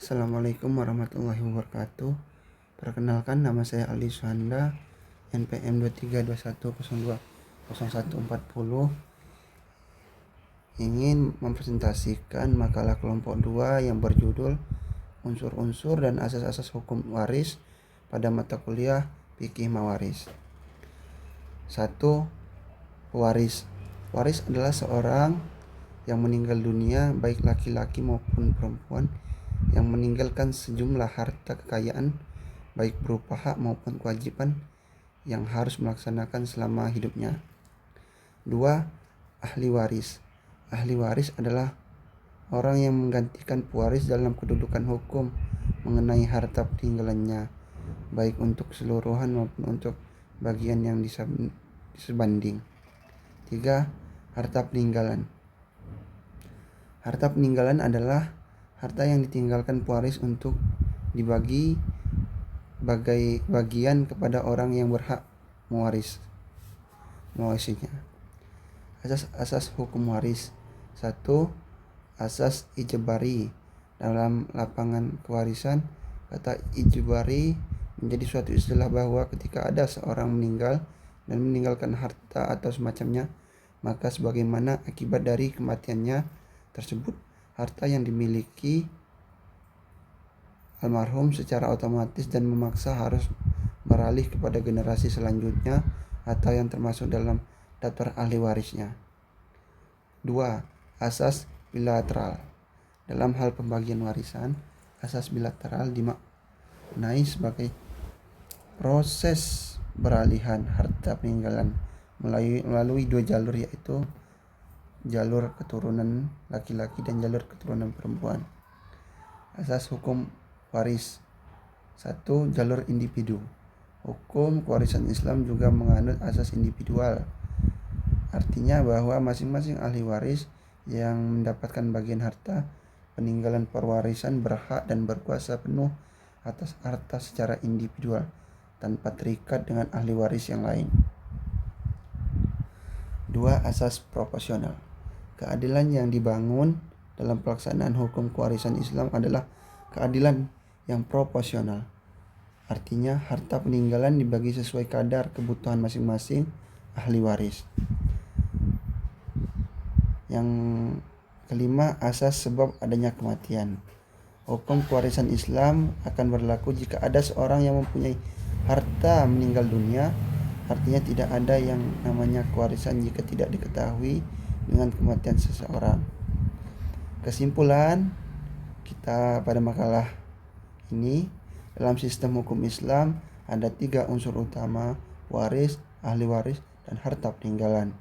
Assalamualaikum warahmatullahi wabarakatuh. Perkenalkan, nama saya Ali Suhanda, NPM 2321020140. Ingin mempresentasikan makalah kelompok 2 yang berjudul Unsur-unsur dan asas-asas hukum waris pada mata kuliah Fikih Mawaris. 1. Pewaris. Waris adalah seorang yang meninggal dunia, baik laki-laki maupun perempuan, yang meninggalkan sejumlah harta kekayaan, baik berupa hak maupun kewajiban yang harus melaksanakan selama hidupnya. 2. Ahli waris. Ahli waris adalah orang yang menggantikan pewaris dalam kedudukan hukum mengenai harta peninggalannya, baik untuk keseluruhan maupun untuk bagian yang disebanding. 3. Harta peninggalan. Harta peninggalan adalah harta yang ditinggalkan pewaris untuk dibagi bagian kepada orang yang berhak mewarisinya. Asas hukum waris. 1. Asas ijbari. Dalam lapangan kewarisan, kata ijbari menjadi suatu istilah bahwa ketika ada seorang meninggal dan meninggalkan harta atau semacamnya, maka sebagaimana akibat dari kematiannya tersebut, harta yang dimiliki almarhum secara otomatis dan memaksa harus beralih kepada generasi selanjutnya atau yang termasuk dalam daftar ahli warisnya. 2. Asas bilateral. Dalam hal pembagian warisan, asas bilateral dimaknai sebagai proses beralihan harta peninggalan melalui dua jalur, yaitu jalur keturunan laki-laki dan jalur keturunan perempuan. Asas hukum waris. 1. Jalur individu. Hukum kewarisan Islam juga menganut asas individual. Artinya bahwa masing-masing ahli waris yang mendapatkan bagian harta peninggalan perwarisan berhak dan berkuasa penuh atas harta secara individual tanpa terikat dengan ahli waris yang lain. 2. Asas proporsional. Keadilan yang dibangun dalam pelaksanaan hukum kewarisan Islam adalah keadilan yang proporsional. Artinya harta peninggalan dibagi sesuai kadar kebutuhan masing-masing ahli waris. Yang kelima, asas sebab adanya kematian. Hukum kewarisan Islam akan berlaku jika ada seorang yang mempunyai harta meninggal dunia. Artinya tidak ada yang namanya kewarisan jika tidak diketahui dengan kematian seseorang. Kesimpulan kita pada makalah ini, dalam sistem hukum Islam ada 3 unsur utama: waris, ahli waris, dan harta peninggalan.